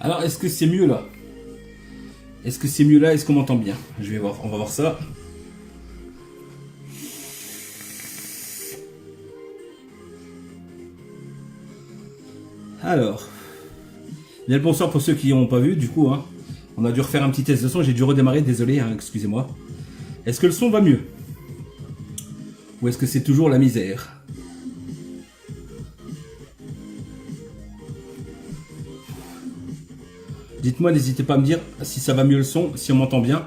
Alors, est-ce que c'est mieux là? Est-ce que c'est mieux là? Est-ce qu'on m'entend bien? Je vais voir, on va voir ça. Alors, bien le bonsoir pour ceux qui n'ont pas vu, du coup, hein. On a dû refaire un petit test de son, j'ai dû redémarrer, désolé, hein, excusez-moi. Est-ce que le son va mieux? Ou est-ce que c'est toujours la misère? Dites-moi, n'hésitez pas à me dire si ça va mieux le son, si on m'entend bien.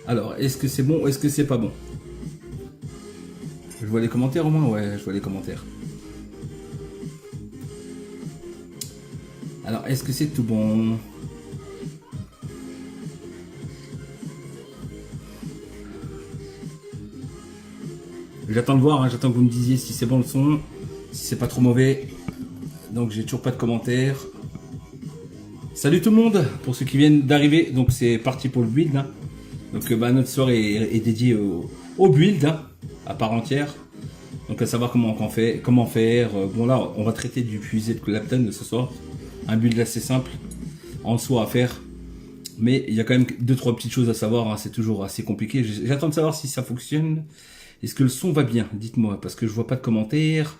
Alors, est-ce que c'est bon ou est-ce que c'est pas bon? Je vois les commentaires au moins? Ouais, je vois les commentaires. Alors, est-ce que c'est tout bon? J'attends de voir, hein, j'attends que vous me disiez si c'est bon le son, si c'est pas trop mauvais. Donc, j'ai toujours pas de commentaires. Salut tout le monde, pour ceux qui viennent d'arriver. Donc, c'est parti pour le build. Hein. Donc, notre soirée est dédiée au build, hein, à part entière. Donc, à savoir comment faire. Bon, là, on va traiter du fusée de Clapton ce soir. Un build assez simple, en soi à faire. Mais il y a quand même 2-3 petites choses à savoir, hein, c'est toujours assez compliqué. J'attends de savoir si ça fonctionne. Est-ce que le son va bien? Dites-moi, parce que je vois pas de commentaires.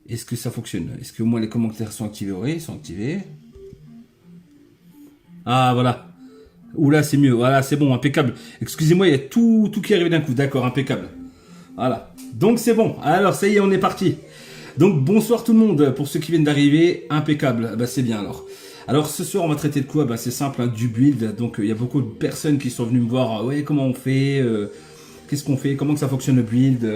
Est-ce que ça fonctionne? Est-ce que au moins les commentaires sont activés? Oui, ils sont activés. Ah, voilà. Oula, c'est mieux. Voilà, c'est bon, impeccable. Excusez-moi, il y a tout qui est arrivé d'un coup. D'accord, impeccable. Voilà. Donc c'est bon. Alors, ça y est, on est parti. Donc, bonsoir tout le monde. Pour ceux qui viennent d'arriver, impeccable. Bah, c'est bien alors. Alors, ce soir, on va traiter de quoi? Bah, c'est simple, hein, du build. Donc, il y a beaucoup de personnes qui sont venues me voir. Ouais, comment on fait? Qu'est-ce qu'on fait? Comment que ça fonctionne le build?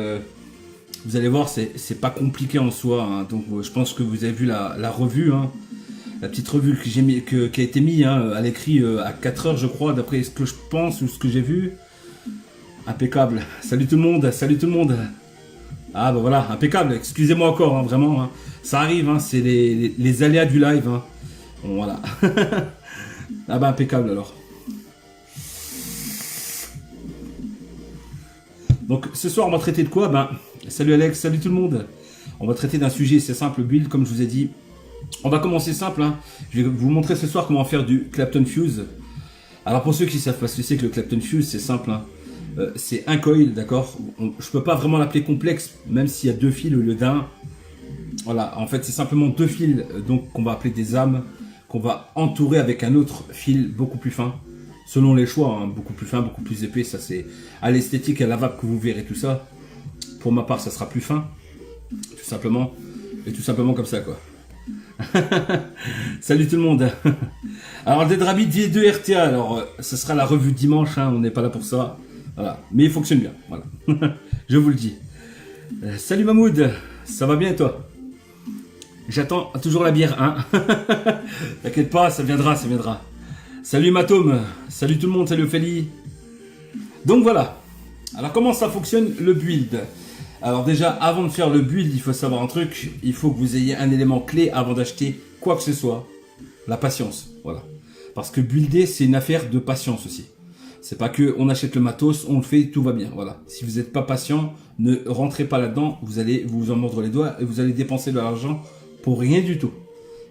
Vous allez voir, c'est pas compliqué en soi. Hein. Donc, je pense que vous avez vu la revue. Hein. La petite revue que j'ai mis, qui a été mise hein, à l'écrit à 4 heures, je crois, d'après ce que je pense ou ce que j'ai vu. Impeccable. Salut tout le monde, salut tout le monde. Ah bah voilà, impeccable. Excusez-moi encore, hein, vraiment. Hein. Ça arrive, hein, c'est les aléas du live. Hein. Bon, voilà. Ah bah impeccable alors. Donc ce soir on va traiter de quoi? Ben, salut Alex, salut tout le monde. On va traiter d'un sujet, c'est simple, build comme je vous ai dit. On va commencer simple, hein. Je vais vous montrer ce soir comment faire du Clapton Fuse. Alors pour ceux qui savent pas ce que c'est que le Clapton Fuse, c'est simple, hein. C'est un coil, d'accord. Je peux pas vraiment l'appeler complexe, même s'il y a 2 fils au lieu d'un. Voilà, en fait c'est simplement 2 fils, donc qu'on va appeler des âmes, qu'on va entourer avec un autre fil beaucoup plus fin. Selon les choix, hein, beaucoup plus fin, beaucoup plus épais, ça c'est à l'esthétique, à la vape que vous verrez tout ça. Pour ma part, ça sera plus fin, tout simplement, et tout simplement comme ça quoi. Salut tout le monde. Alors Dead Rabbit V2 RTA, alors ce sera la revue dimanche, hein, on n'est pas là pour ça. Voilà, mais il fonctionne bien, voilà. Je vous le dis. Salut Mahmoud, ça va bien toi? J'attends toujours la bière, hein. T'inquiète pas, ça viendra, ça viendra. Salut Matom, salut tout le monde, salut Ophélie. Donc voilà. Alors comment ça fonctionne le build? Alors déjà, avant de faire le build, il faut savoir un truc. Il faut que vous ayez un élément clé avant d'acheter quoi que ce soit. La patience, voilà. Parce que builder, c'est une affaire de patience aussi. C'est pas que on achète le matos, on le fait, tout va bien, voilà. Si vous n'êtes pas patient, ne rentrez pas là-dedans. Vous allez vous en mordre les doigts et vous allez dépenser de l'argent pour rien du tout.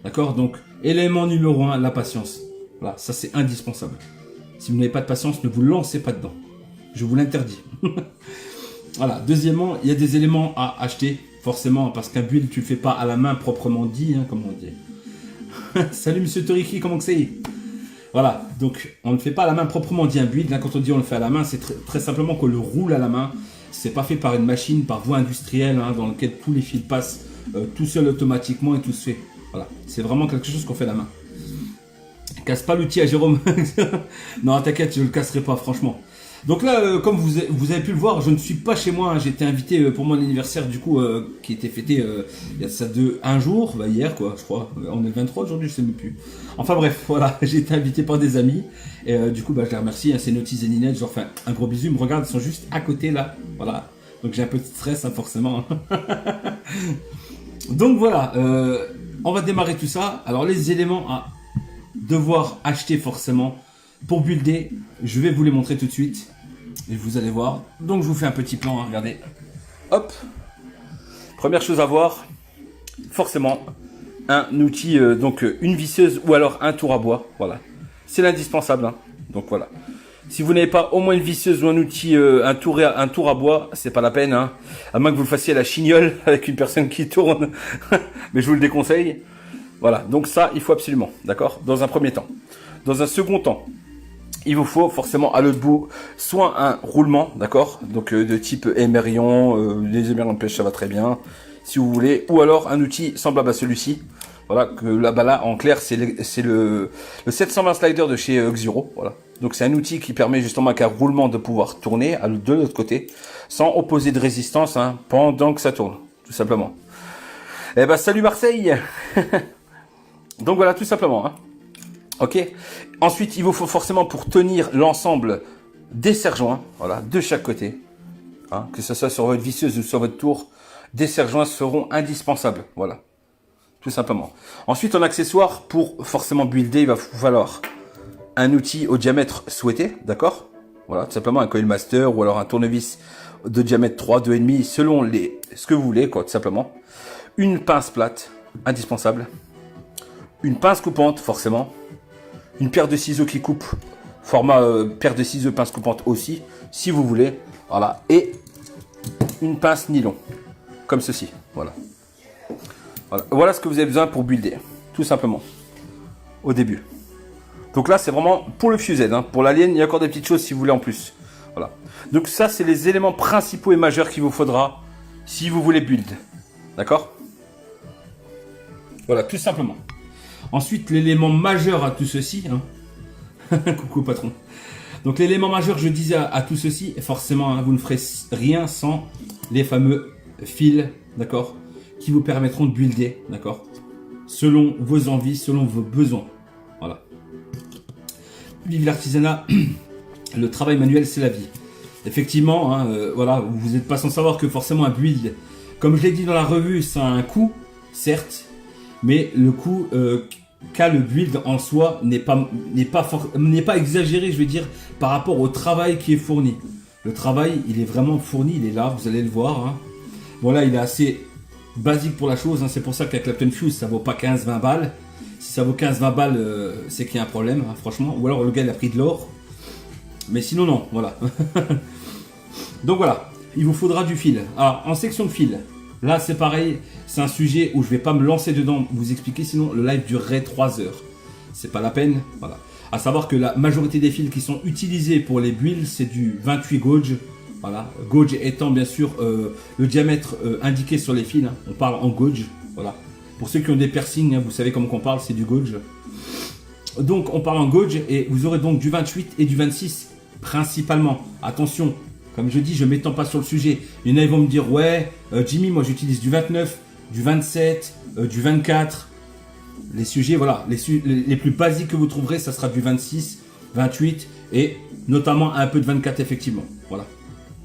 D'accord? Donc, élément numéro 1, la patience. Voilà, ça c'est indispensable. Si vous n'avez pas de patience, ne vous lancez pas dedans. Je vous l'interdis. Voilà. Deuxièmement, il y a des éléments à acheter, forcément, parce qu'un build, tu le fais pas à la main proprement dit, hein, comme on dit. Salut Monsieur Toriki, comment que c'est? Voilà, donc on ne fait pas à la main proprement dit un build. Là, quand on dit on le fait à la main, c'est très simplement qu'on le roule à la main. C'est pas fait par une machine, par voie industrielle, hein, dans laquelle tous les fils passent tout seul automatiquement et tout se fait. Voilà, c'est vraiment quelque chose qu'on fait à la main. Casse pas l'outil à Jérôme. Non, t'inquiète, je le casserai pas, franchement. Donc là, comme vous avez pu le voir, je ne suis pas chez moi. Hein. J'ai été invité pour mon anniversaire, du coup, qui était fêté il y a ça un jour, bah, hier, quoi, je crois. On est le 23 aujourd'hui, je sais même plus. Enfin bref, voilà, j'ai été invité par des amis. Et du coup, bah, je les remercie. Hein, c'est Naughty et Ninette, je leur fais un gros bisou. Ils me regardent, ils sont juste à côté, là. Voilà. Donc j'ai un peu de stress, hein, forcément. Donc voilà, on va démarrer tout ça. Alors les éléments à devoir acheter forcément pour builder, je vais vous les montrer tout de suite et vous allez voir. Donc je vous fais un petit plan, hein, regardez. Hop, Première chose à voir, forcément, un outil, donc une visseuse ou alors un tour à bois. Voilà, c'est l'indispensable. Hein. Donc voilà. Si vous n'avez pas au moins une visseuse ou un outil, un tour à bois, c'est pas la peine. Hein. À moins que vous le fassiez à la chignole avec une personne qui tourne. Mais je vous le déconseille. Voilà, donc ça, il faut absolument. D'accord. Dans un premier temps. Dans un second temps, il vous faut forcément à l'autre bout soit un roulement, d'accord, donc de type émerion, les émerions de pêche ça va très bien, si vous voulez, ou alors un outil semblable à celui-ci, voilà, que là-bas là en clair c'est le 720 slider de chez Xuro, voilà. Donc c'est un outil qui permet justement avec un roulement de pouvoir tourner de l'autre côté, sans opposer de résistance hein, pendant que ça tourne, tout simplement. Eh ben salut Marseille. Donc voilà, tout simplement. Hein. Ok. Ensuite, il vous faut forcément pour tenir l'ensemble des serre-joints, voilà, de chaque côté, hein, que ce soit sur votre visseuse ou sur votre tour, des serre-joints seront indispensables, voilà, tout simplement. Ensuite, en accessoire, pour forcément builder, il va vous falloir un outil au diamètre souhaité, d'accord, voilà, tout simplement un coil master ou alors un tournevis de diamètre 3, 2,5, selon ce que vous voulez, quoi, tout simplement. Une pince plate, indispensable. Une pince coupante, forcément. Une paire de ciseaux qui coupe, format paire de ciseaux pince coupante aussi, si vous voulez. Voilà. Et une pince nylon, comme ceci. Voilà. Voilà ce que vous avez besoin pour builder, tout simplement, au début. Donc là, c'est vraiment pour le fused. Hein. Pour l'alien, il y a encore des petites choses si vous voulez en plus. Voilà. Donc ça, c'est les éléments principaux et majeurs qu'il vous faudra si vous voulez build. D'accord? Voilà, tout simplement. Ensuite, l'élément majeur à tout ceci, hein. Coucou patron. Donc l'élément majeur, je disais à tout ceci, forcément, hein, vous ne ferez rien sans les fameux fils, d'accord, qui vous permettront de builder, d'accord, selon vos envies, selon vos besoins. Voilà. Vive l'artisanat, le travail manuel, c'est la vie. Effectivement, hein, voilà, vous n'êtes pas sans savoir que forcément un build, comme je l'ai dit dans la revue, ça a un coût, certes, mais le coût qu'a le build en soi n'est pas exagéré, je veux dire, par rapport au travail qui est fourni. Le travail, il est vraiment fourni, il est là, vous allez le voir. Hein. Bon là, il est assez basique pour la chose, hein, c'est pour ça qu'avec la Clapton Fuse, ça vaut pas 15-20 balles. Si ça vaut 15-20 balles, c'est qu'il y a un problème, hein, franchement. Ou alors le gars, il a pris de l'or. Mais sinon, non, voilà. Donc voilà, il vous faudra du fil. Alors, en section de fil, là, c'est pareil, c'est un sujet où je vais pas me lancer dedans, vous expliquer, sinon le live durerait 3 heures. C'est pas la peine, voilà. À savoir que la majorité des fils qui sont utilisés pour les builds, c'est du 28 gauge. Voilà, gauge étant bien sûr le diamètre indiqué sur les fils. Hein. On parle en gauge, voilà. Pour ceux qui ont des piercings, hein, vous savez comment on parle, c'est du gauge. Donc on parle en gauge et vous aurez donc du 28 et du 26 principalement. Attention. Comme je dis, je ne m'étends pas sur le sujet. Il y en a qui vont me dire, ouais, Jimmy, moi j'utilise du 29, du 27, du 24. Les sujets, voilà, les plus basiques que vous trouverez, ça sera du 26, 28 et notamment un peu de 24 effectivement. Voilà,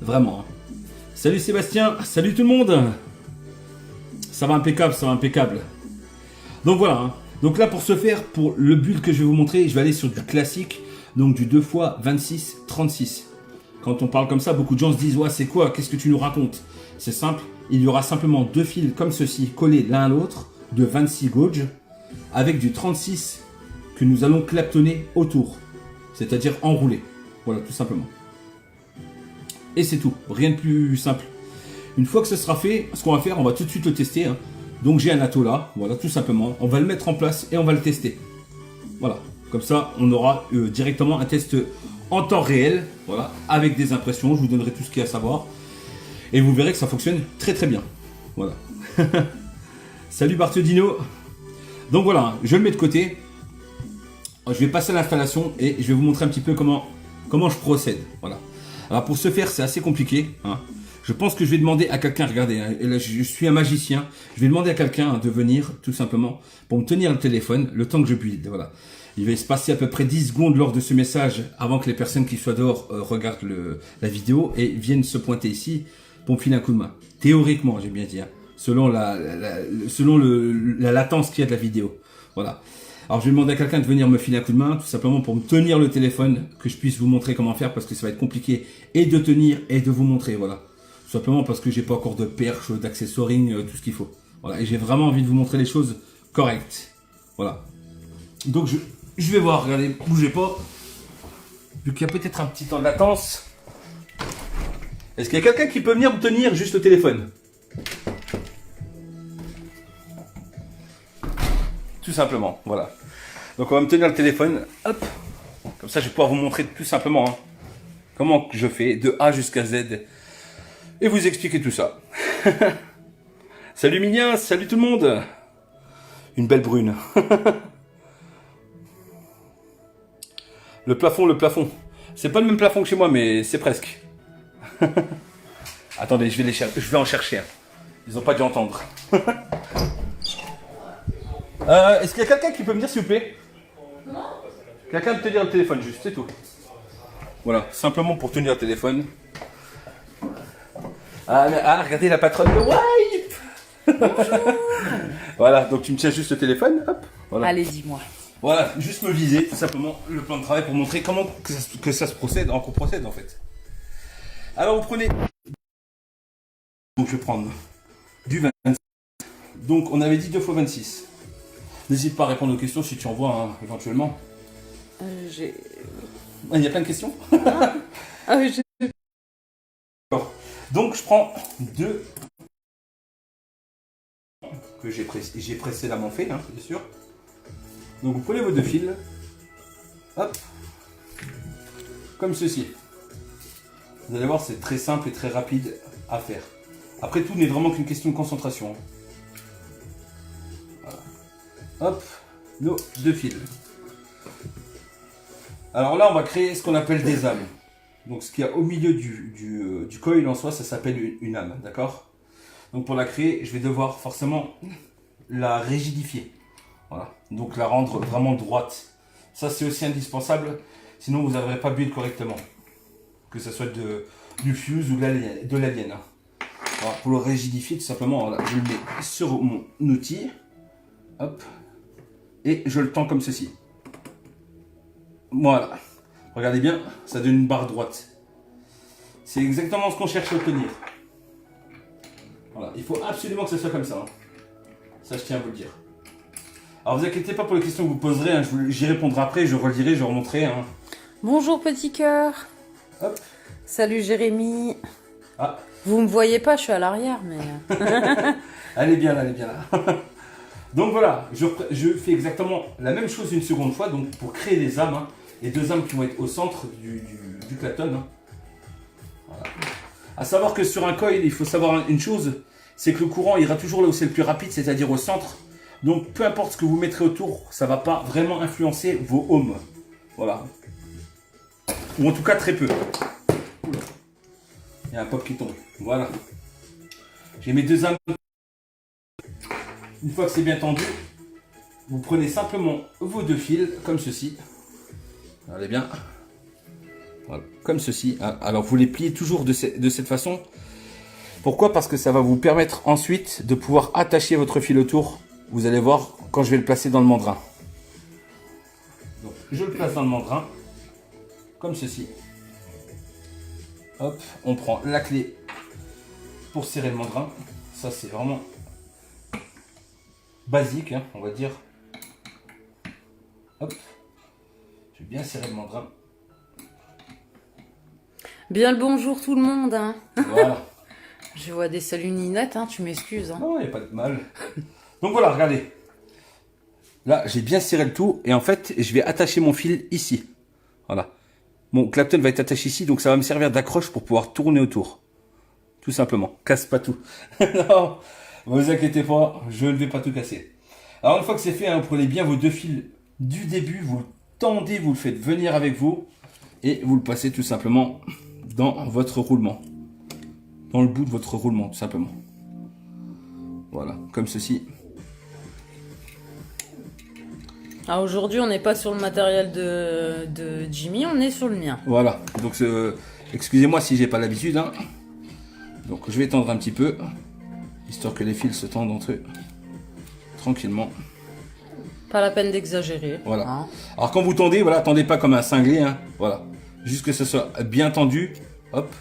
vraiment. Hein. Salut Sébastien, salut tout le monde. Ça va impeccable, ça va impeccable. Donc voilà, hein. Donc là pour ce faire, pour le build que je vais vous montrer, je vais aller sur du classique, donc du 2 x 26, 36. Quand on parle comme ça, beaucoup de gens se disent « Ouais, c'est quoi? Qu'est-ce que tu nous racontes ?» C'est simple, il y aura simplement deux fils comme ceci, collés l'un à l'autre, de 26 gauge, avec du 36 que nous allons claptonner autour, c'est-à-dire enrouler. Voilà, tout simplement. Et c'est tout, rien de plus simple. Une fois que ce sera fait, ce qu'on va faire, on va tout de suite le tester. Hein. Donc j'ai un atto là, voilà, tout simplement. On va le mettre en place et on va le tester. Voilà, comme ça, on aura directement un test en temps réel, voilà, avec des impressions, je vous donnerai tout ce qu'il y a à savoir. Et vous verrez que ça fonctionne très très bien. Voilà. Salut Barthodino. Donc voilà, je le mets de côté. Je vais passer à l'installation et je vais vous montrer un petit peu comment je procède. Voilà. Alors pour ce faire, c'est assez compliqué. Hein. Je pense que je vais demander à quelqu'un, regardez, hein, et là, je suis un magicien. Je vais demander à quelqu'un de venir, tout simplement, pour me tenir le téléphone, le temps que je build. Voilà. Il va se passer à peu près 10 secondes lors de ce message avant que les personnes qui soient dehors regardent la vidéo et viennent se pointer ici pour me filer un coup de main. Théoriquement, j'ai bien dit, hein, selon la latence qu'il y a de la vidéo. Voilà. Alors je vais demander à quelqu'un de venir me filer un coup de main, tout simplement pour me tenir le téléphone, que je puisse vous montrer comment faire parce que ça va être compliqué et de tenir et de vous montrer, voilà. simplement parce que j'ai pas encore de perche, d'accessoring, tout ce qu'il faut. Voilà, et j'ai vraiment envie de vous montrer les choses correctes. Voilà. Donc je vais voir, regardez, bougez pas. Vu qu'il y a peut-être un petit temps de latence. Est-ce qu'il y a quelqu'un qui peut venir me tenir juste le téléphone? Tout simplement, voilà. Donc on va me tenir le téléphone, hop. Comme ça je vais pouvoir vous montrer tout simplement hein, comment je fais de A jusqu'à Z. Et vous expliquer tout ça. Salut Minia, salut tout le monde. Une belle brune. Le plafond, le plafond. C'est pas le même plafond que chez moi, mais c'est presque. Attendez, je vais en chercher un. Ils ont pas dû entendre. Est-ce qu'il y a quelqu'un qui peut me dire s'il vous plaît? Quelqu'un peut tenir le téléphone juste, c'est tout. Voilà, simplement pour tenir le téléphone. Regardez la patronne de Wipe. Bonjour. Voilà, donc tu me tiens juste le téléphone, hop. Voilà. Allez, dis-moi. Voilà, juste me viser tout simplement le plan de travail pour montrer comment que ça se procède, qu'on procède en fait. Alors vous prenez... Donc je vais prendre du 26. Donc on avait dit 2 fois 26. N'hésite pas à répondre aux questions si tu en vois hein, éventuellement. Il y a plein de questions. Oui, Donc je prends 2 que j'ai précédemment fait, hein, bien sûr. Donc vous prenez vos 2 fils, hop, comme ceci. Vous allez voir, c'est très simple et très rapide à faire. Après, tout n'est vraiment qu'une question de concentration. Voilà. Hop, nos 2 fils. Alors là, on va créer ce qu'on appelle des âmes. Donc ce qu'il y a au milieu du coil en soi, ça s'appelle une âme, d'accord? Donc pour la créer, je vais devoir forcément la rigidifier. Voilà. Donc la rendre vraiment droite. Ça c'est aussi indispensable, sinon vous n'aurez pas build correctement. Que ce soit du fuse ou de l'alien. Hein. Voilà. Pour le rigidifier, tout simplement, voilà, je le mets sur mon outil. Hop. Et je le tends comme ceci. Voilà. Regardez bien, ça donne une barre droite. C'est exactement ce qu'on cherche à obtenir. Voilà, il faut absolument que ça soit comme ça. Hein. Ça, je tiens à vous le dire. Alors, vous inquiétez pas pour les questions que vous poserez. Hein. J'y répondrai après, je relirai, je remonterai. Hein. Bonjour petit cœur. Hop. Salut Jérémy. Ah. Vous me voyez pas, je suis à l'arrière, mais... Elle est bien là, elle est bien là. Donc voilà, je fais exactement la même chose une seconde fois, donc pour créer des âmes. Hein. Les 2 âmes qui vont être au centre du Clapton. Hein. Voilà. À savoir que sur un coil, il faut savoir une chose, c'est que le courant ira toujours là où c'est le plus rapide, c'est-à-dire au centre. Donc peu importe ce que vous mettrez autour, ça ne va pas vraiment influencer vos ohms. Voilà. Ou en tout cas très peu. Il y a un pop qui tombe. Voilà. J'ai mes 2 âmes. Une fois que c'est bien tendu, vous prenez simplement vos 2 fils, comme ceci. Regardez bien. Voilà, comme ceci. Alors vous les pliez toujours de cette façon. Pourquoi? Parce que ça va vous permettre ensuite de pouvoir attacher votre fil autour. Vous allez voir quand je vais le placer dans le mandrin. Donc je le place dans le mandrin. Comme ceci. Hop, on prend la clé pour serrer le mandrin. Ça c'est vraiment basique, hein, on va dire. Hop. Je vais bien serrer le mandrin. Bien le bonjour tout le monde. Hein. Voilà. Je vois des saluts Ninette, hein, tu m'excuses. Hein. Non, il n'y a pas de mal. Donc voilà, regardez. Là, j'ai bien serré le tout. Et en fait, je vais attacher mon fil ici. Voilà. Mon Clapton va être attaché ici. Donc ça va me servir d'accroche pour pouvoir tourner autour. Tout simplement. Casse pas tout. Non, vous inquiétez pas. Je ne vais pas tout casser. Alors une fois que c'est fait, hein, vous prenez bien vos 2 fils du début. Vous le tendez, vous le faites venir avec vous. Et vous le passez tout simplement dans votre roulement. Dans le bout de votre roulement, tout simplement. Voilà, comme ceci. Alors aujourd'hui, on n'est pas sur le matériel de Jimmy, on est sur le mien. Voilà, donc excusez-moi si j'ai pas l'habitude. Hein. Donc je vais tendre un petit peu, histoire que les fils se tendent entre eux, tranquillement. Pas la peine d'exagérer. Voilà. Hein. Alors quand vous tendez, voilà, tendez pas comme un cinglé. Hein. Voilà, juste que ce soit bien tendu. Hop,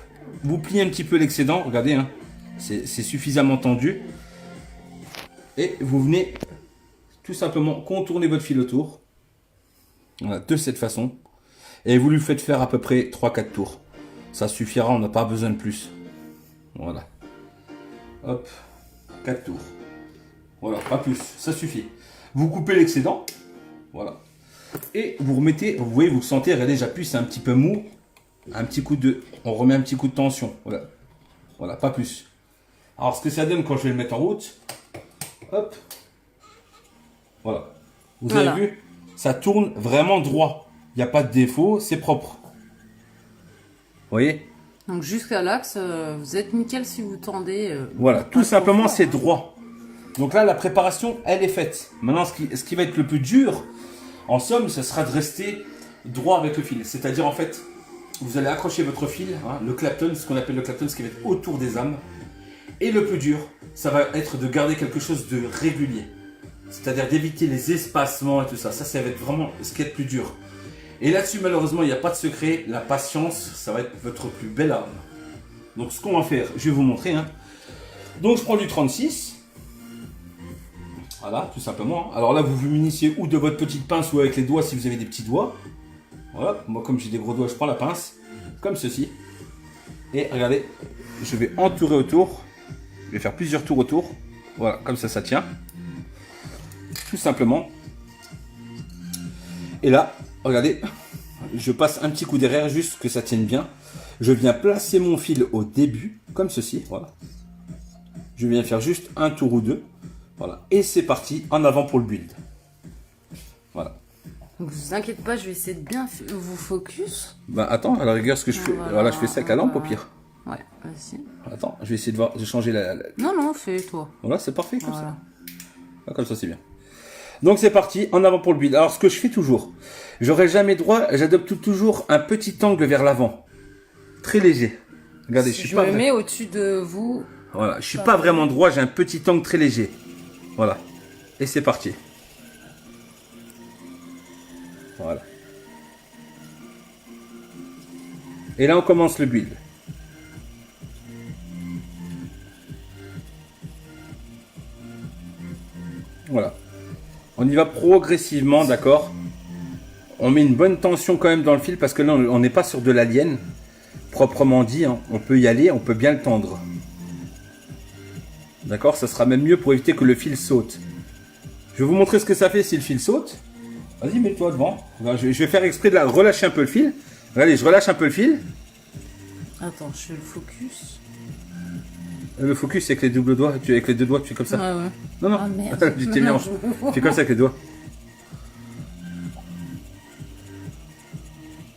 vous pliez un petit peu l'excédent, regardez, hein, c'est suffisamment tendu. Et vous venez tout simplement contourner votre fil autour. Voilà, de cette façon. Et vous lui faites faire à peu près 3-4 tours. Ça suffira, on n'a pas besoin de plus. Voilà. Hop, 4 tours. Voilà, pas plus, ça suffit. Vous coupez l'excédent. Voilà. Et vous remettez, vous voyez, vous le sentez, regardez, j'appuie, c'est un petit peu mou. Un petit coup de, on remet un petit coup de tension. Voilà. Voilà, pas plus. Alors, ce que ça donne quand je vais le mettre en route. Hop. Voilà. Vous avez vu, ça tourne vraiment droit. Il n'y a pas de défaut, c'est propre. Vous voyez? Donc jusqu'à l'axe, vous êtes nickel si vous tendez. Voilà, tout simplement, c'est droit. Donc là, la préparation, elle est faite. Maintenant, ce qui va être le plus dur, en somme, ce sera de rester droit avec le fil. C'est-à-dire, en fait, vous allez accrocher votre fil, hein, le clapton, ce qu'on appelle le clapton, ce qui va être autour des âmes. Et le plus dur, ça va être de garder quelque chose de régulier. C'est-à-dire d'éviter les espacements et tout ça. Ça va être vraiment ce qui est le plus dur. Et là-dessus, malheureusement, il n'y a pas de secret. La patience, ça va être votre plus belle arme. Donc, ce qu'on va faire, je vais vous montrer. Hein. Donc, je prends du 36. Voilà, tout simplement. Alors là, vous vous munissez ou de votre petite pince ou avec les doigts si vous avez des petits doigts. Voilà, moi, comme j'ai des gros doigts, je prends la pince. Comme ceci. Et regardez, je vais entourer autour. Je vais faire plusieurs tours autour. Voilà, comme ça tient. Tout simplement. Et là, regardez, je passe un petit coup derrière, juste que ça tienne bien. Je viens placer mon fil au début, comme ceci, voilà. Je viens faire juste un tour ou deux. Voilà, et c'est parti, en avant pour le build. Voilà. Donc, vous inquiétez pas, je vais essayer de bien vous focus. Bah attends, à la rigueur, ce que je fais, voilà, je fais ça avec la lampe au pire. Ouais, vas-y. Attends, je vais essayer de voir, de changer la... Non, fais-toi. Voilà, c'est parfait comme Voilà. ça. Ah, comme ça, c'est bien. Donc c'est parti, en avant pour le build. Alors ce que je fais toujours, j'aurai jamais droit, j'adopte toujours un petit angle vers l'avant. Très léger. Regardez, Si je me mets au-dessus de vous. Voilà, je suis pas vraiment droit, j'ai un petit angle très léger. Voilà. Et c'est parti. Voilà. Et là on commence le build. Voilà. On y va progressivement, d'accord? On met une bonne tension quand même dans le fil parce que là, on n'est pas sur de l'alien, proprement dit. Hein. On peut y aller, on peut bien le tendre. D'accord? Ça sera même mieux pour éviter que le fil saute. Je vais vous montrer ce que ça fait si le fil saute. Vas-y, mets-toi devant. Je vais faire exprès de relâcher un peu le fil. Regardez, je relâche un peu le fil. Attends, je fais le focus. Le focus, c'est avec les doubles doigts. Avec les deux doigts, tu fais comme ça. Ouais. Non. Ah merde. Tu t'émerges. Tu fais comme ça avec les doigts.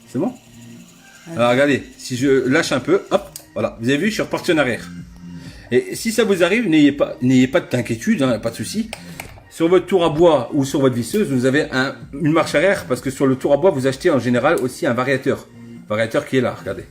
C'est bon? Alors regardez, si je lâche un peu, hop, voilà. Vous avez vu, je suis reparti en arrière. Et si ça vous arrive, n'ayez pas d'inquiétude, hein, pas de souci. Sur votre tour à bois ou sur votre visseuse, vous avez une marche arrière parce que sur le tour à bois, vous achetez en général aussi un variateur. Variateur qui est là, regardez.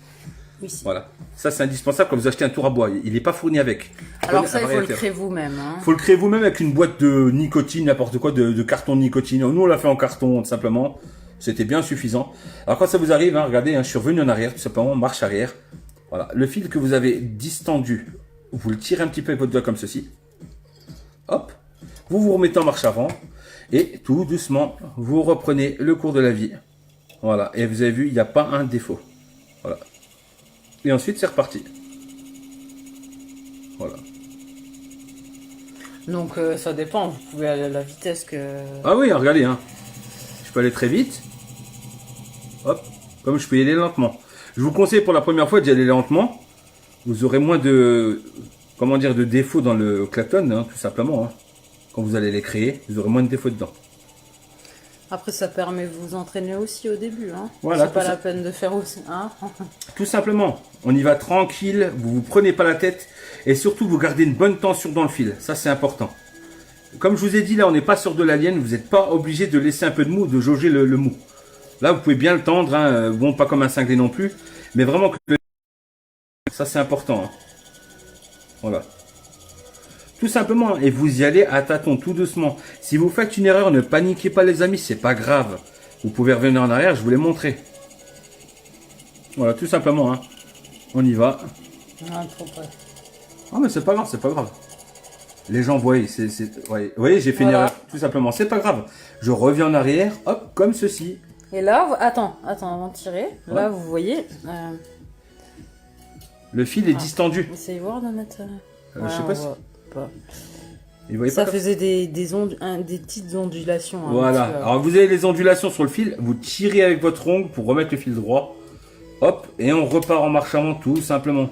Oui. Voilà. Ça, c'est indispensable quand vous achetez un tour à bois. Il n'est pas fourni avec. Alors ça, il faut le créer vous-même. Hein. Il faut le créer vous-même avec une boîte de nicotine, n'importe quoi, de carton de nicotine. Nous, on l'a fait en carton, tout simplement. C'était bien suffisant. Alors quand ça vous arrive, hein, regardez, hein, je suis revenu en arrière, tout simplement, marche arrière. Voilà. Le fil que vous avez distendu, vous le tirez un petit peu avec votre doigt comme ceci. Hop. Vous vous remettez en marche avant. Et tout doucement, vous reprenez le cours de la vie. Voilà. Et vous avez vu, il n'y a pas un défaut. Voilà. Et ensuite, c'est reparti. Voilà. Donc ça dépend, vous pouvez aller à la vitesse que... Ah oui, regardez, hein. Je peux aller très vite. Hop. Comme je peux y aller lentement. Je vous conseille pour la première fois d'y aller lentement. Vous aurez moins de... Comment dire, de défauts dans le clapton, hein, tout simplement. Hein. Quand vous allez les créer, vous aurez moins de défauts dedans. Après, ça permet de vous entraîner aussi au début. Hein. Voilà, c'est pas la peine de faire aussi. Hein. Tout simplement. On y va tranquille, vous vous prenez pas la tête. Et surtout, vous gardez une bonne tension dans le fil. Ça, c'est important. Comme je vous ai dit, là, on n'est pas sur de l'alien. Vous n'êtes pas obligé de laisser un peu de mou, de jauger le mou. Là, vous pouvez bien le tendre. Hein. Bon, pas comme un cinglé non plus. Mais vraiment, ça, c'est important. Hein. Voilà. Tout simplement. Et vous y allez à tâtons, tout doucement. Si vous faites une erreur, ne paniquez pas, les amis. C'est pas grave. Vous pouvez revenir en arrière. Je vous l'ai montré. Voilà, tout simplement. Hein. On y va. Ah, trop près. Ah mais c'est pas grave, c'est pas grave. Les gens voient, ouais. Vous voyez, j'ai fait une Voilà. erreur, tout simplement. C'est pas grave. Je reviens en arrière, hop, comme ceci. Et là, attends, avant de tirer. Là, vous voyez. Le fil est distendu. Essayez voir de mettre. Je sais pas si... Pas. Vous voyez Ça pas faisait des petites ondulations. Hein, voilà. Alors vous avez les ondulations sur le fil. Vous tirez avec votre ongle pour remettre le fil droit. Hop, et on repart en marche avant, tout simplement.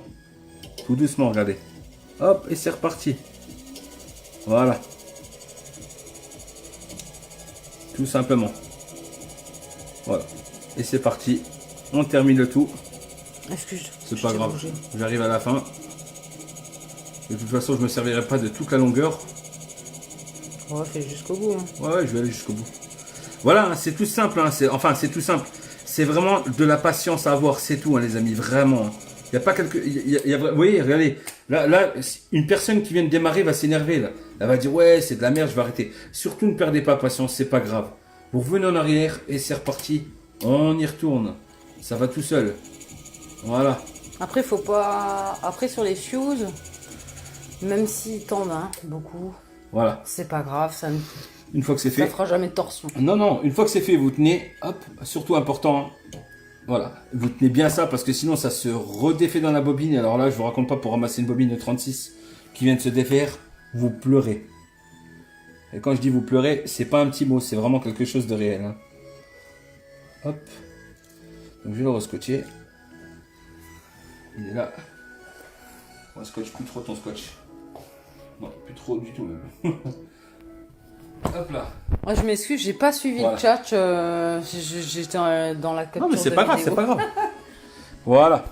Tout doucement, regardez. Hop, et c'est reparti. Voilà. Tout simplement. Voilà. Et c'est parti. On termine le tout. Excuse. C'est pas grave. J'arrive à la fin. De toute façon, je me servirai pas de toute la longueur. On va faire jusqu'au bout. Hein. Ouais, je vais aller jusqu'au bout. Voilà, hein, c'est tout simple. Hein, c'est tout simple. C'est vraiment de la patience à avoir, c'est tout, hein, les amis. Vraiment. Il y a pas quelque. Vous voyez, regardez. Là, une personne qui vient de démarrer va s'énerver. Là. Elle va dire ouais, c'est de la merde, je vais arrêter. Surtout ne perdez pas patience, c'est pas grave. Vous revenez en arrière et c'est reparti. On y retourne. Ça va tout seul. Voilà. Après, faut pas. Après, sur les fuses, même s'ils tendent hein, beaucoup, Voilà. c'est pas grave, ça ne Une fois que c'est fait. fera jamais de torsion. Non, une fois que c'est fait, vous tenez, hop, surtout important. Hein. Voilà. Vous tenez bien ça parce que sinon ça se redéfait dans la bobine. Et alors là, je vous raconte pas pour ramasser une bobine de 36 qui vient de se défaire, vous pleurez. Et quand je dis vous pleurez, c'est pas un petit mot, c'est vraiment quelque chose de réel. Hein. Hop. Donc je vais le rescotcher. Il est là. On scotche plus trop ton scotch. Non, plus trop du tout même. Hop là. Moi, je m'excuse, j'ai pas suivi Voilà. le chat. J'étais dans la capture. Non mais c'est de pas grave, vidéo. c'est pas grave. Voilà.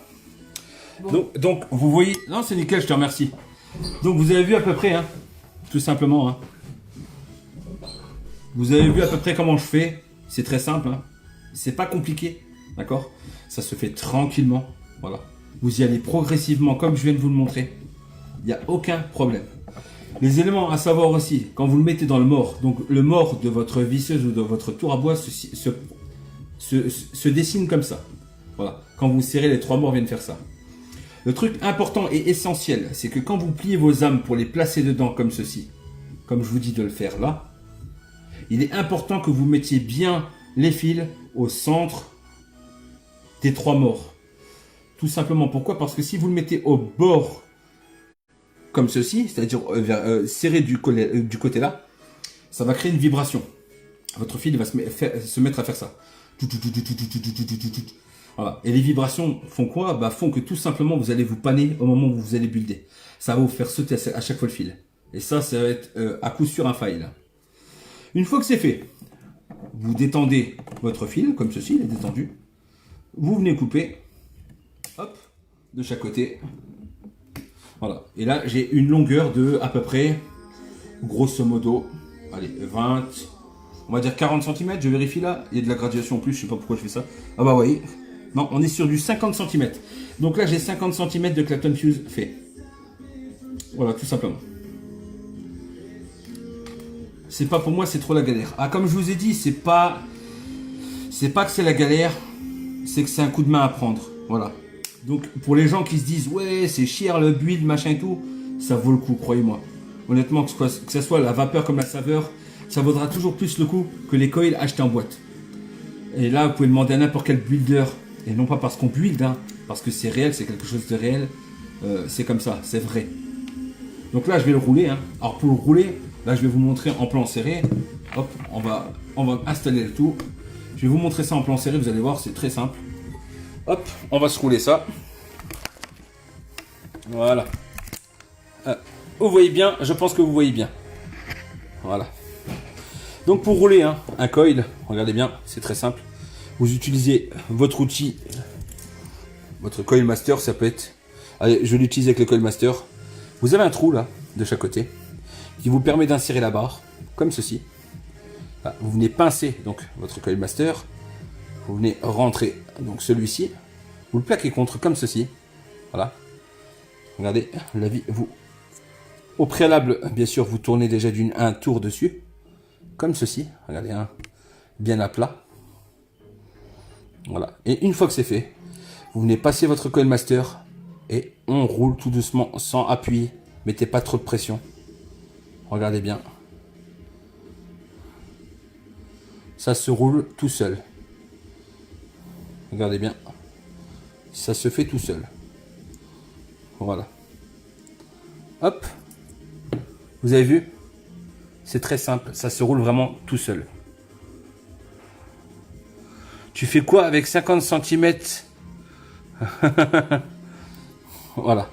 Bon. Donc vous voyez, non c'est nickel, je te remercie. Donc vous avez vu à peu près, hein, tout simplement. Hein. Vous avez vu à peu près comment je fais. C'est très simple, hein. C'est pas compliqué, d'accord. Ça se fait tranquillement, voilà. Vous y allez progressivement comme je viens de vous le montrer. Il n'y a aucun problème. Les éléments à savoir aussi, quand vous le mettez dans le mort, donc le mort de votre visseuse ou de votre tour à bois se dessine comme ça. Voilà. Quand vous serrez, les trois morts viennent faire ça. Le truc important et essentiel, c'est que quand vous pliez vos âmes pour les placer dedans comme ceci, comme je vous dis de le faire là, il est important que vous mettiez bien les fils au centre des trois morts. Tout simplement. Pourquoi? Parce que si vous le mettez au bord comme ceci, c'est-à-dire serré du côté là, ça va créer une vibration. Votre fil va se mettre à faire ça. Voilà. Et les vibrations font quoi? Bah, font que tout simplement vous allez vous panner au moment où vous allez builder. Ça va vous faire sauter à chaque fois le fil. Et ça va être à coup sûr un fail. Une fois que c'est fait, vous détendez votre fil comme ceci, il est détendu. Vous venez couper, hop, de chaque côté. Voilà. Et là, j'ai une longueur de à peu près, grosso modo, allez, 20, on va dire 40 cm. Je vérifie là. Il y a de la graduation en plus, je sais pas pourquoi je fais ça. Ah bah oui. Non, on est sur du 50 cm. Donc là, j'ai 50 cm de Clapton Fuse fait. Voilà, tout simplement. C'est pas pour moi, c'est trop la galère. Ah, comme je vous ai dit, c'est pas que c'est la galère, c'est que c'est un coup de main à prendre. Voilà. Donc pour les gens qui se disent ouais c'est cher le build machin et tout, ça vaut le coup, croyez-moi. Honnêtement, que ce soit la vapeur comme la saveur, ça vaudra toujours plus le coup que les coils achetés en boîte. Et là vous pouvez demander à n'importe quel builder, et non pas parce qu'on build, hein, parce que c'est réel, c'est quelque chose de réel, c'est comme ça, c'est vrai. Donc là je vais le rouler, hein. Alors pour le rouler, là je vais vous montrer en plan serré. Hop, on va installer le tout. Je vais vous montrer ça en plan serré, vous allez voir, c'est très simple. Hop, on va se rouler ça. Voilà. Vous voyez bien, je pense que vous voyez bien. Voilà. Donc pour rouler hein, un coil, regardez bien, c'est très simple. Vous utilisez votre outil, votre coil master, ça peut être... Allez, je l'utilise avec le coil master. Vous avez un trou là, de chaque côté, qui vous permet d'insérer la barre, comme ceci. Là, vous venez pincer donc votre coil master. Vous venez rentrer donc celui-ci, vous le plaquez contre comme ceci, voilà. Regardez, la vie, vous, au préalable, bien sûr, vous tournez déjà un tour dessus, comme ceci, regardez, hein, bien à plat, voilà. Et une fois que c'est fait, vous venez passer votre coil master Et on roule tout doucement, sans appui. Mettez pas trop de pression. Regardez bien. Ça se roule tout seul. Regardez bien. Ça se fait tout seul. Voilà. Hop. Vous avez vu? C'est très simple. Ça se roule vraiment tout seul. Tu fais quoi avec 50 cm? Voilà.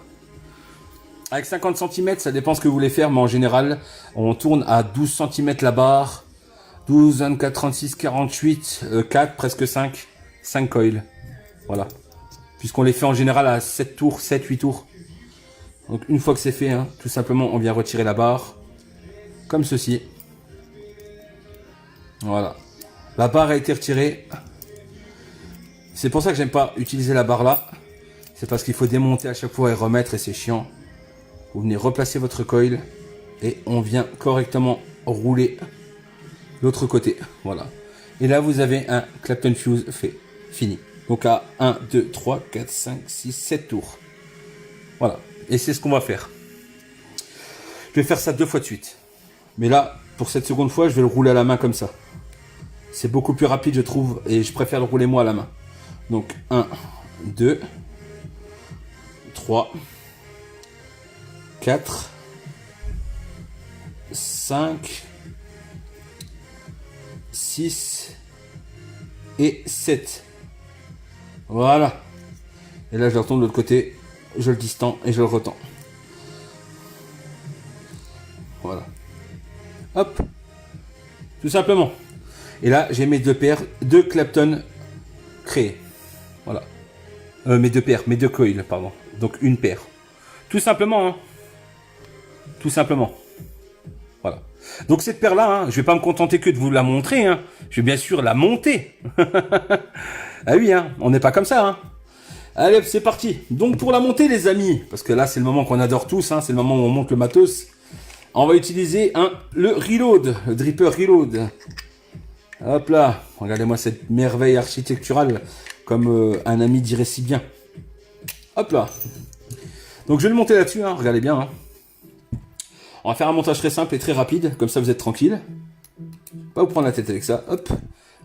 Avec 50 cm, ça dépend ce que vous voulez faire, mais en général, on tourne à 12 cm la barre. 12, 24, 36, 48, 4, presque 5. 5 coils. Voilà. Puisqu'on les fait en général à 7 tours, 7, 8 tours. Donc une fois que c'est fait, hein, tout simplement, on vient retirer la barre. Comme ceci. Voilà. La barre a été retirée. C'est pour ça que j'aime pas utiliser la barre là. C'est parce qu'il faut démonter à chaque fois et remettre et c'est chiant. Vous venez replacer votre coil et on vient correctement rouler l'autre côté. Voilà. Et là, vous avez un Clapton Fuse fait. Fini. Donc à 1, 2, 3, 4, 5, 6, 7 tours. Voilà. Et c'est ce qu'on va faire. Je vais faire ça 2 fois de suite. Mais là, pour cette seconde fois, je vais le rouler à la main comme ça. C'est beaucoup plus rapide, je trouve. Et je préfère le rouler moi à la main. Donc 1, 2, 3, 4, 5, 6 et 7. Voilà. Et là, je le retourne de l'autre côté. Je le distends et je le retends. Voilà. Hop. Tout simplement. Et là, j'ai mes deux paires, 2 Clapton créés. Voilà. Mes deux paires, mes 2 coils, pardon. Donc une paire. Tout simplement. Hein. Tout simplement. Voilà. Donc cette paire-là, hein, je vais pas me contenter que de vous la montrer. Hein. Je vais bien sûr la monter. Ah oui, hein, on n'est pas comme ça. Hein. Allez, c'est parti. Donc pour la monter, les amis, parce que là c'est le moment qu'on adore tous, hein, c'est le moment où on monte le matos. On va utiliser le Reload, le Dripper Reload. Hop là, regardez-moi cette merveille architecturale, comme un ami dirait si bien. Hop là. Donc je vais le monter là-dessus, hein, regardez bien. Hein. On va faire un montage très simple et très rapide, comme ça vous êtes tranquille. Pas vous prendre la tête avec ça. Hop.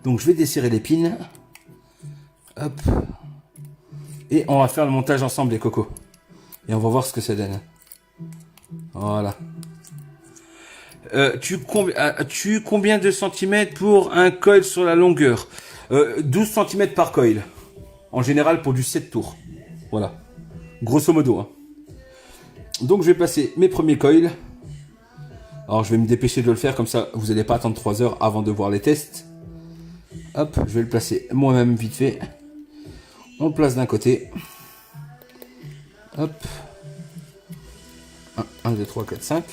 Donc je vais desserrer les pins. Hop. Et on va faire le montage ensemble, les cocos. Et on va voir ce que ça donne. Voilà. Tu combien de centimètres pour un coil sur la longueur? 12 cm par coil. En général pour du 7 tours. Voilà. Grosso modo. Hein. Donc je vais placer mes premiers coils. Alors je vais me dépêcher de le faire, comme ça vous n'allez pas attendre 3 heures avant de voir les tests. Hop, je vais le placer moi-même vite fait. On le place d'un côté. Hop. 1, 2, 3, 4, 5.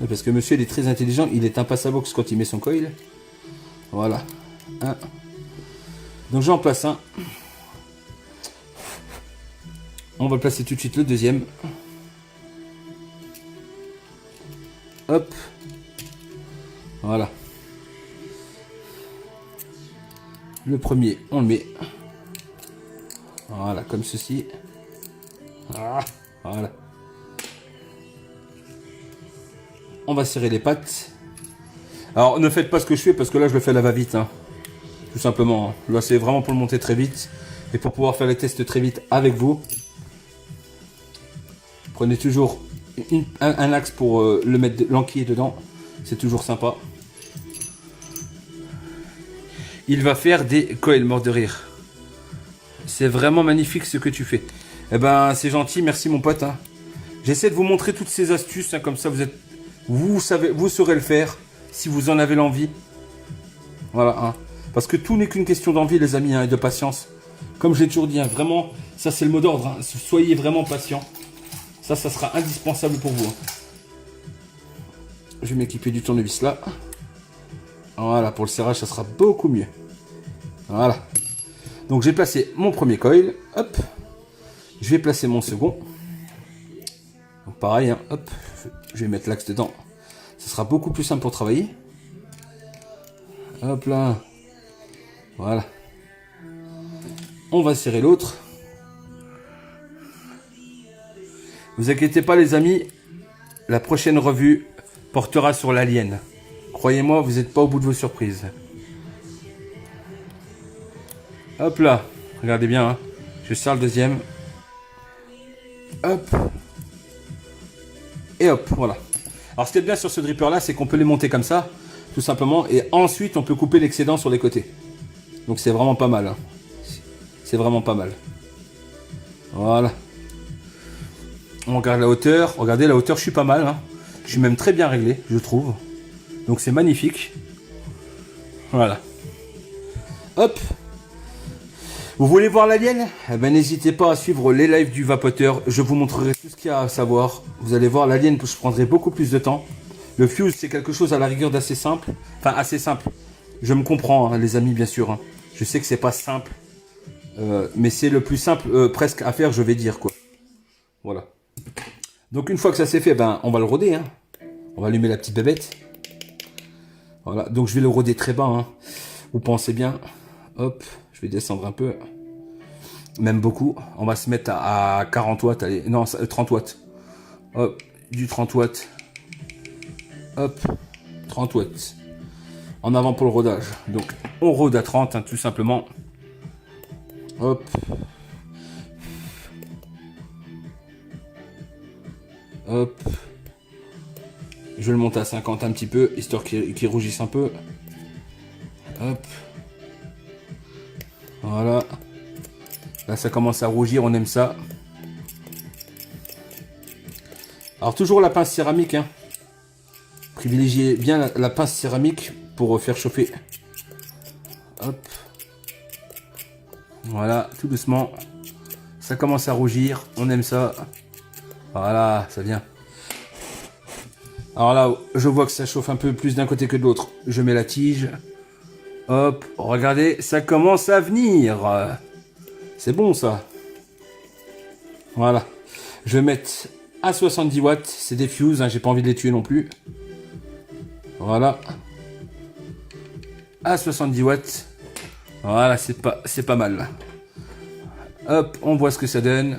Parce que monsieur il est très intelligent, il est impassable quand il met son coil. Voilà. 1. Donc j'en place un. On va placer tout de suite le deuxième. Hop. Voilà. Le premier, on le met. Voilà, comme ceci. Voilà. On va serrer les pattes. Alors, ne faites pas ce que je fais, parce que là, je le fais à la va-vite. Hein. Tout simplement. Hein. Là, c'est vraiment pour le monter très vite. Et pour pouvoir faire les tests très vite avec vous. Prenez toujours un axe pour le mettre l'enquiller dedans. C'est toujours sympa. Il va faire des coils, mort de rire. C'est vraiment magnifique ce que tu fais. Eh ben, c'est gentil, merci mon pote. Hein. J'essaie de vous montrer toutes ces astuces, hein, comme ça vous saurez le faire si vous en avez l'envie. Voilà, hein. Parce que tout n'est qu'une question d'envie, les amis, hein, et de patience. Comme je l'ai toujours dit, hein, vraiment, ça c'est le mot d'ordre. Hein. Soyez vraiment patient. Ça sera indispensable pour vous. Hein. Je vais m'équiper du tournevis là. Voilà, pour le serrage, ça sera beaucoup mieux. Voilà. Donc j'ai placé mon premier coil. Hop. Je vais placer mon second. Donc pareil, hein, hop. Je vais mettre l'axe dedans. Ça sera beaucoup plus simple pour travailler. Hop là. Voilà. On va serrer l'autre. Vous inquiétez pas les amis, la prochaine revue portera sur l'alien. Croyez-moi, vous n'êtes pas au bout de vos surprises. Hop là, regardez bien, hein. Je sers le deuxième. Hop. Et hop, voilà. Alors ce qui est bien sur ce dripper là, c'est qu'on peut les monter comme ça, tout simplement, et ensuite on peut couper l'excédent sur les côtés. Donc c'est vraiment pas mal, hein. C'est vraiment pas mal. Voilà. On regarde la hauteur. Regardez la hauteur, je suis pas mal, hein. Je suis même très bien réglé, je trouve. Donc c'est magnifique. Voilà. Hop. Vous voulez voir l'alien? Eh ben n'hésitez pas à suivre les lives du vapoteur. Je vous montrerai tout ce qu'il y a à savoir. Vous allez voir l'alien, je prendrai beaucoup plus de temps. Le fuse, c'est quelque chose à la rigueur d'assez simple. Enfin, assez simple. Je me comprends, hein, les amis, bien sûr, hein. Je sais que c'est pas simple. Mais c'est le plus simple presque à faire, je vais dire, quoi. Voilà. Donc une fois que ça c'est fait, ben on va le roder, hein. On va allumer la petite bébête. Voilà, donc je vais le roder très bas, hein. Vous pensez bien. Hop, je vais descendre un peu. Même beaucoup. On va se mettre à 40 watts, allez, non, 30 watts. Hop, du 30 watts. Hop, 30 watts. En avant pour le rodage. Donc on rôde à 30, hein, tout simplement. Hop. Hop. Je vais le monter à 50 un petit peu, histoire qu'il rougisse un peu. Hop. Voilà. Là, ça commence à rougir, on aime ça. Alors, toujours la pince céramique, hein. Privilégiez bien la pince céramique pour faire chauffer. Hop. Voilà, tout doucement. Ça commence à rougir, on aime ça. Voilà, ça vient. Alors là, je vois que ça chauffe un peu plus d'un côté que de l'autre. Je mets la tige. Hop, regardez, ça commence à venir. C'est bon ça. Voilà. Je vais mettre à 70 watts. C'est des fuses, hein, j'ai pas envie de les tuer non plus. Voilà. À 70 watts. Voilà, c'est pas mal. Hop, on voit ce que ça donne.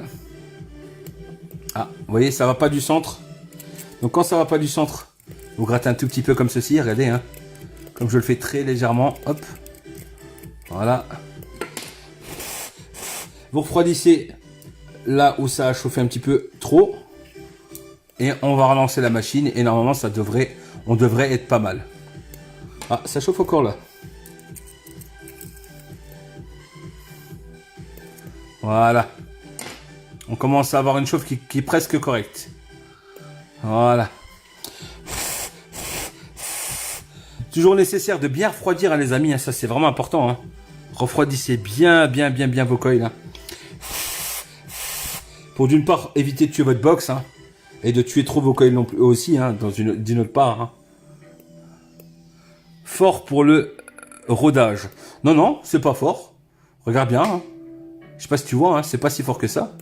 Ah, vous voyez, ça va pas du centre. Donc quand ça va pas du centre, vous grattez un tout petit peu comme ceci, regardez, hein. Comme je le fais très légèrement, hop. Voilà. Vous refroidissez là où ça a chauffé un petit peu trop. Et on va relancer la machine et normalement on devrait être pas mal. Ah, ça chauffe encore là. Voilà. On commence à avoir une chauffe qui est presque correcte. Voilà. Toujours nécessaire de bien refroidir, hein, les amis. Hein, ça, c'est vraiment important. Hein. Refroidissez bien vos coils. Hein. Pour d'une part, éviter de tuer votre box. Hein, et de tuer trop vos coils non plus aussi. Hein, d'une autre part. Hein. Fort pour le rodage. Non, c'est pas fort. Regarde bien. Hein. Je sais pas si tu vois. Hein, c'est pas si fort que ça.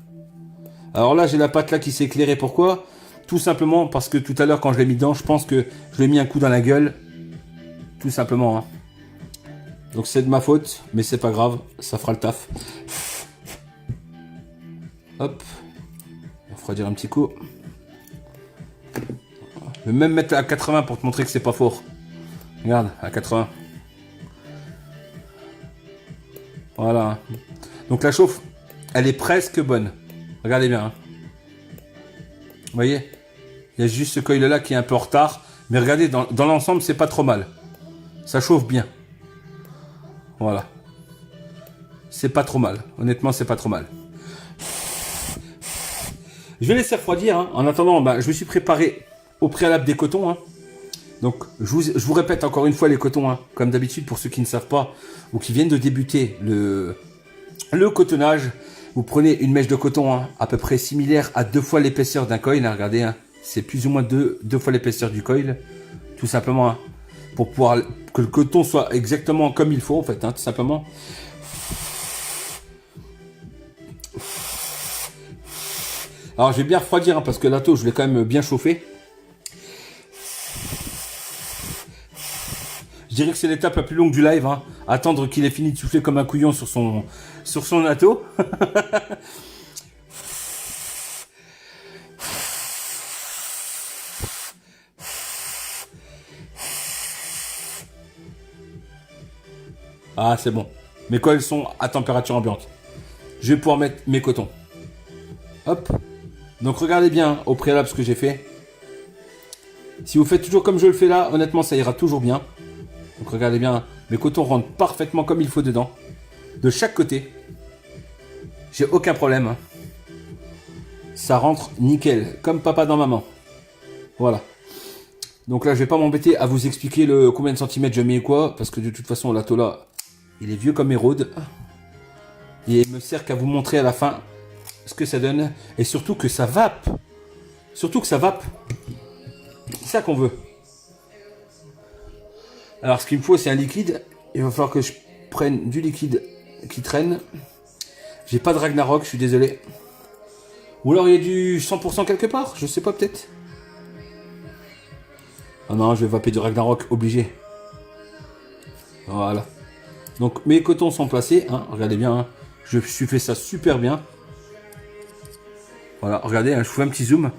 Alors là, j'ai la patte là qui s'est éclairée. Pourquoi ? Tout simplement parce que tout à l'heure, quand je l'ai mis dedans, je pense que je lui ai mis un coup dans la gueule. Tout simplement. Hein. Donc c'est de ma faute, mais c'est pas grave, ça fera le taf. Hop. On va refroidir un petit coup. Je vais même mettre à 80 pour te montrer que c'est pas fort. Regarde, à 80. Voilà. Donc la chauffe, elle est presque bonne. Regardez bien. Hein. Vous voyez ? Il y a juste ce coil là qui est un peu en retard. Mais regardez, dans l'ensemble, c'est pas trop mal. Ça chauffe bien. Voilà. C'est pas trop mal. Honnêtement, c'est pas trop mal. Je vais laisser refroidir. Hein. En attendant, je me suis préparé au préalable des cotons. Hein. Donc, je vous répète encore une fois les cotons. Hein. Comme d'habitude, pour ceux qui ne savent pas ou qui viennent de débuter le cotonnage, vous prenez une mèche de coton hein, à peu près similaire à 2 fois l'épaisseur d'un coil. Hein. Regardez, hein. C'est plus ou moins 2 fois l'épaisseur du coil. Tout simplement. Hein. Pour pouvoir que le coton soit exactement comme il faut en fait, hein, tout simplement. Alors je vais bien refroidir hein, parce que la taux je l'ai quand même bien chauffé. Je dirais que c'est l'étape la plus longue du live, hein. Attendre qu'il ait fini de souffler comme un couillon sur son atto. Ah, c'est bon. Mes coils sont à température ambiante. Je vais pouvoir mettre mes cotons. Hop. Donc regardez bien au préalable ce que j'ai fait. Si vous faites toujours comme je le fais là, honnêtement ça ira toujours bien. Donc regardez bien, mes cotons rentrent parfaitement comme il faut dedans. De chaque côté. J'ai aucun problème. Ça rentre nickel, comme papa dans maman. Voilà. Donc là je vais pas m'embêter à vous expliquer le combien de centimètres je mets quoi. Parce que de toute façon l'atola, il est vieux comme érode. Et il me sert qu'à vous montrer à la fin ce que ça donne. Et surtout que ça vape. Surtout que ça vape. C'est ça qu'on veut. Alors ce qu'il me faut c'est un liquide. Il va falloir que je prenne du liquide qui traîne. J'ai pas de Ragnarok, je suis désolé. Ou alors il y a du 100% quelque part, je sais pas peut-être. Ah non, je vais vaper du Ragnarok, obligé. Voilà. Donc mes cotons sont placés, hein, regardez bien. Hein. Je suis fait ça super bien. Voilà, regardez, hein, je vous fais un petit zoom.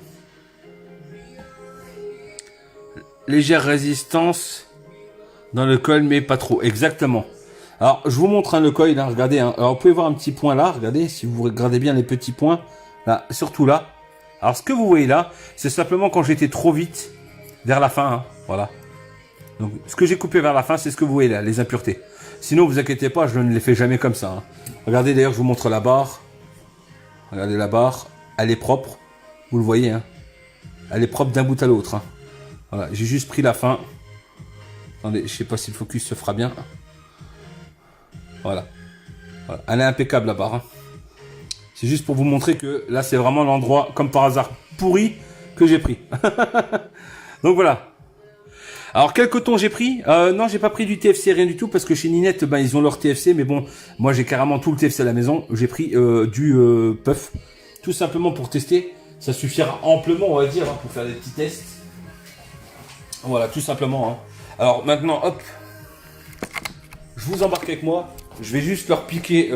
Légère résistance dans le coil, mais pas trop. Exactement. Alors, je vous montre hein, le coil, hein, regardez. Hein. Alors, vous pouvez voir un petit point là, regardez, si vous regardez bien les petits points, là, surtout là. Alors, ce que vous voyez là, c'est simplement quand j'étais trop vite vers la fin, hein, voilà. Donc, ce que j'ai coupé vers la fin, c'est ce que vous voyez là, les impuretés. Sinon, vous inquiétez pas, je ne les fais jamais comme ça. Hein. Regardez, d'ailleurs, je vous montre la barre. Regardez la barre, elle est propre. Vous le voyez, hein. Elle est propre d'un bout à l'autre. Hein. Voilà, j'ai juste pris la fin. Attendez, je sais pas si le focus se fera bien. Voilà. Voilà. Elle est impeccable la barre. Hein. C'est juste pour vous montrer que là, c'est vraiment l'endroit, comme par hasard, pourri que j'ai pris. Donc voilà. Alors, quel coton j'ai pris? Non, j'ai pas pris du TFC, rien du tout, parce que chez Ninette, ben, ils ont leur TFC, mais bon, moi, j'ai carrément tout le TFC à la maison. J'ai pris du puff, tout simplement pour tester. Ça suffira amplement, on va dire, hein, pour faire des petits tests. Voilà, tout simplement. Hein. Alors, maintenant, hop, je vous embarque avec moi. Je vais juste leur piquer,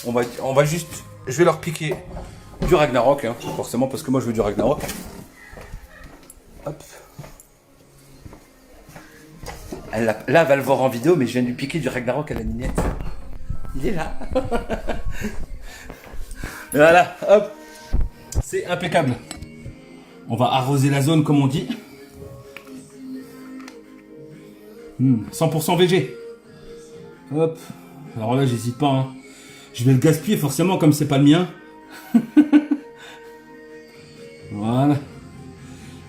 on va juste, je vais leur piquer du Ragnarok, hein, forcément, parce que moi, je veux du Ragnarok. Hop. Là, elle va le voir en vidéo, mais je viens de lui piquer du Ragnarok à la Ninette. Il est là. Voilà, hop. C'est impeccable. On va arroser la zone comme on dit. 100% VG. Hop. Alors là, j'hésite pas. Hein. Je vais le gaspiller forcément comme c'est pas le mien. Voilà.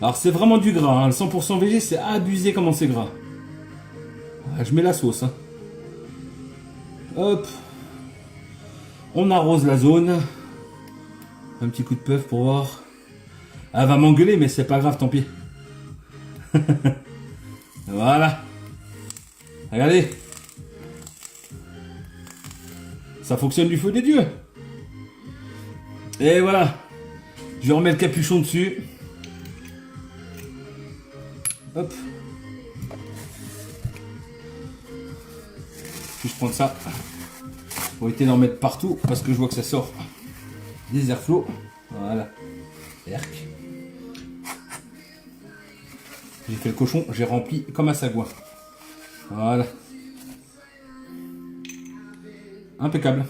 Alors c'est vraiment du gras. Hein. Le 100% VG, c'est abusé comment c'est gras. Je mets la sauce. Hein. Hop. On arrose la zone. Un petit coup de puff pour voir. Elle va m'engueuler, mais c'est pas grave, tant pis. Voilà. Regardez. Ça fonctionne du feu des dieux. Et voilà. Je remets le capuchon dessus. Hop. Puis je prends ça. Pour éviter d'en mettre partout. Parce que je vois que ça sort des airflows. Voilà. Erc. J'ai fait le cochon. J'ai rempli comme un sagouin. Voilà. Impeccable.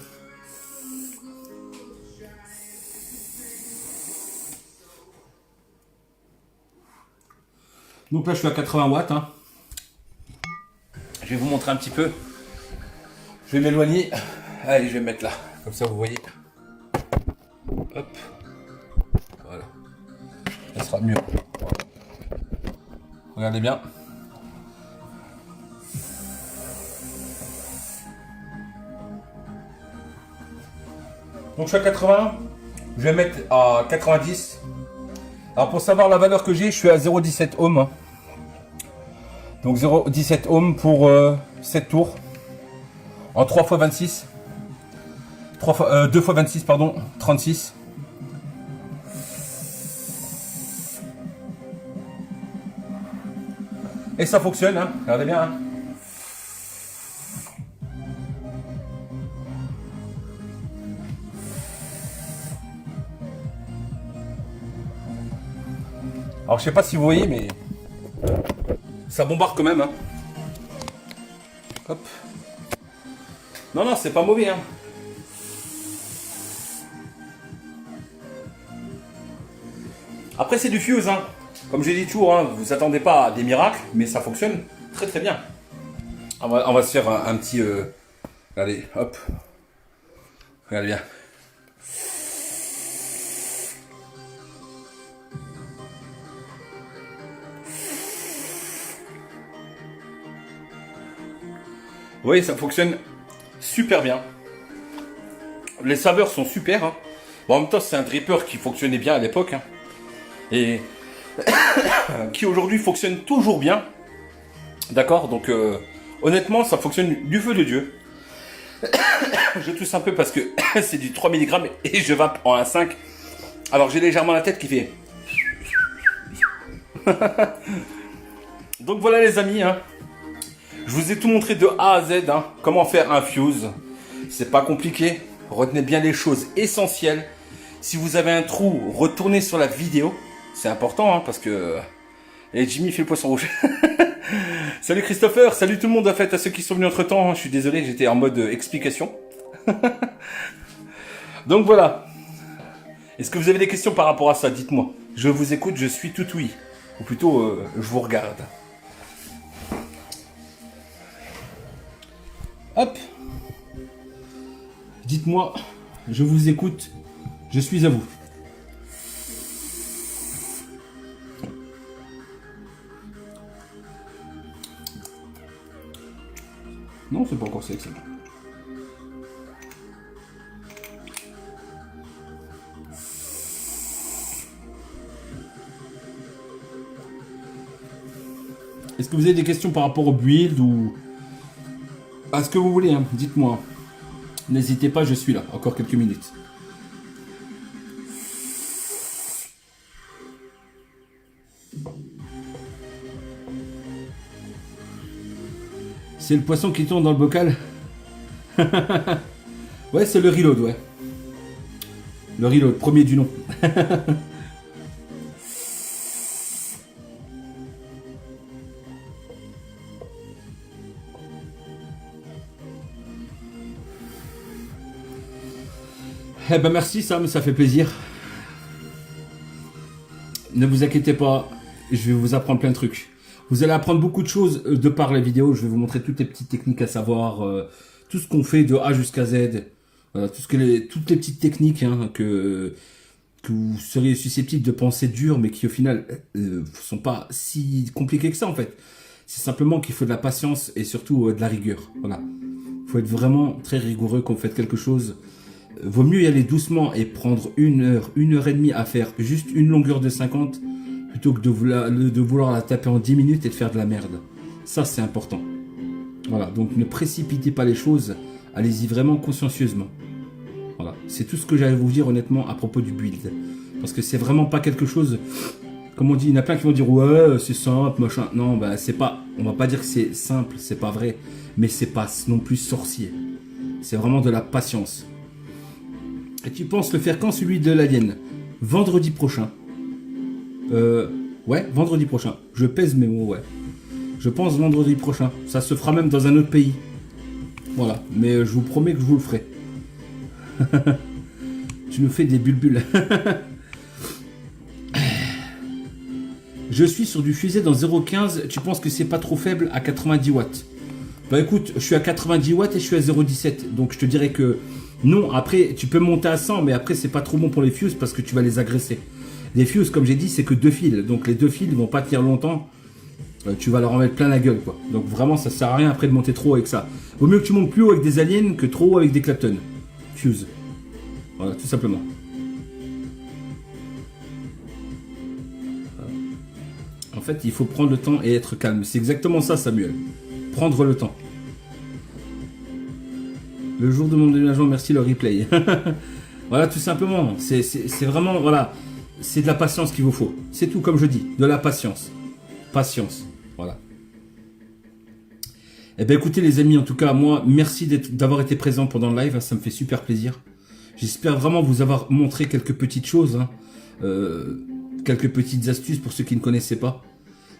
Donc là, je suis à 80 watts. Hein. Je vais vous montrer un petit peu. Je vais m'éloigner. Allez, je vais me mettre là. Comme ça, vous voyez. Hop. Voilà. Ça sera mieux. Regardez bien. Donc je suis à 80, je vais mettre à 90. Alors pour savoir la valeur que j'ai, je suis à 0,17 ohm. Donc 0,17 ohm pour 7 tours. En 3 x 26. 2 x 26, pardon, 36. Et ça fonctionne, hein. Regardez bien. Hein. Alors je sais pas si vous voyez, mais ça bombarde quand même. Hein. Hop. Non, non, c'est pas mauvais, hein. Après, c'est du fuse, hein. Comme j'ai dit toujours, hein, vous attendez pas à des miracles, mais ça fonctionne très très bien. On va se faire un petit... Allez, hop. Regardez bien. Oui, ça fonctionne super bien. Les saveurs sont super. Hein. Bon, en même temps, c'est un dripper qui fonctionnait bien à l'époque. Hein. Et qui aujourd'hui fonctionne toujours bien. D'accord. Donc, honnêtement, ça fonctionne du feu de Dieu. Je tousse un peu parce que c'est du 3 mg et je vape en 1,5. Alors, j'ai légèrement la tête qui fait... Donc, voilà les amis. Hein. Je vous ai tout montré de A à Z, hein, comment faire un fuse. C'est pas compliqué. Retenez bien les choses essentielles. Si vous avez un trou, retournez sur la vidéo. C'est important, hein, parce que... Et Jimmy fait le poisson rouge. Salut Christopher, salut tout le monde en fait, à ceux qui sont venus entre temps. Je suis désolé, j'étais en mode explication. Donc voilà. Est-ce que vous avez des questions par rapport à ça? Dites-moi. Je vous écoute, je suis tout oui. Ou plutôt, je vous regarde. Hop. Dites-moi, je vous écoute, je suis à vous. Non, c'est pas encore sec, ça. Est-ce que vous avez des questions par rapport au build ou à ce que vous voulez, hein? Dites-moi. N'hésitez pas, je suis là. Encore quelques minutes. C'est le poisson qui tourne dans le bocal. Ouais, c'est le reload, ouais. Le reload, premier du nom. Eh ben merci Sam, ça fait plaisir. Ne vous inquiétez pas, je vais vous apprendre plein de trucs. Vous allez apprendre beaucoup de choses de par les vidéos. Je vais vous montrer toutes les petites techniques à savoir, tout ce qu'on fait de A jusqu'à Z, toutes les petites techniques hein, que vous seriez susceptible de penser dures, mais qui au final sont pas si compliquées que ça en fait. C'est simplement qu'il faut de la patience et surtout de la rigueur. Voilà, il faut être vraiment très rigoureux quand vous faites quelque chose. Vaut mieux y aller doucement et prendre une heure et demie à faire juste une longueur de 50 plutôt que de vouloir la taper en 10 minutes et de faire de la merde. Ça, c'est important. Voilà, donc ne précipitez pas les choses, allez-y vraiment consciencieusement. Voilà, c'est tout ce que j'allais vous dire honnêtement à propos du build. Parce que c'est vraiment pas quelque chose, comme on dit, il y en a plein qui vont dire ouais, c'est simple, machin. Non, bah c'est pas, on va pas dire que c'est simple, c'est pas vrai, mais c'est pas non plus sorcier. C'est vraiment de la patience. Et tu penses le faire quand celui de l'alien? Vendredi prochain. Ouais, vendredi prochain. Je pèse mes mots, ouais. Je pense vendredi prochain. Ça se fera même dans un autre pays. Voilà, mais je vous promets que je vous le ferai. Tu nous fais des bulles. Je suis sur du fusée dans 0,15. Tu penses que c'est pas trop faible à 90 watts? Bah écoute, je suis à 90 watts et je suis à 0,17. Donc je te dirais que non, après tu peux monter à 100, mais après c'est pas trop bon pour les fuses parce que tu vas les agresser. Les fuses, comme j'ai dit, c'est que 2 fils. Donc les 2 fils vont pas tenir longtemps. Tu vas leur en mettre plein la gueule, quoi. Donc vraiment, ça sert à rien après de monter trop avec ça. Vaut mieux que tu montes plus haut avec des aliens que trop haut avec des Clapton. Fuse. Voilà, tout simplement. En fait, il faut prendre le temps et être calme. C'est exactement ça, Samuel. Prendre le temps. Le jour de mon déménagement, merci le replay. Voilà, tout simplement. C'est vraiment, voilà. C'est de la patience qu'il vous faut. C'est tout, comme je dis. De la patience. Patience. Voilà. Eh bien, écoutez, les amis, en tout cas, moi, merci d'avoir été présent pendant le live. Ça me fait super plaisir. J'espère vraiment vous avoir montré quelques petites choses. Hein. Quelques petites astuces pour ceux qui ne connaissaient pas.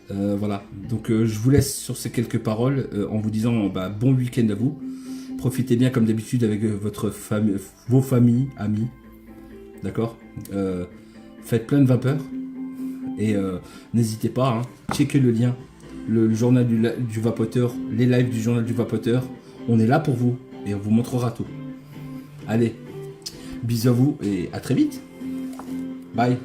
Voilà. Donc, je vous laisse sur ces quelques paroles en vous disant bon week-end à vous. Profitez bien comme d'habitude avec vos familles, amis. D'accord. Faites plein de vapeur. Et n'hésitez pas, hein, checkez le lien, le journal du vapoteur, les lives du journal du vapoteur. On est là pour vous et on vous montrera tout. Allez, bisous à vous et à très vite. Bye.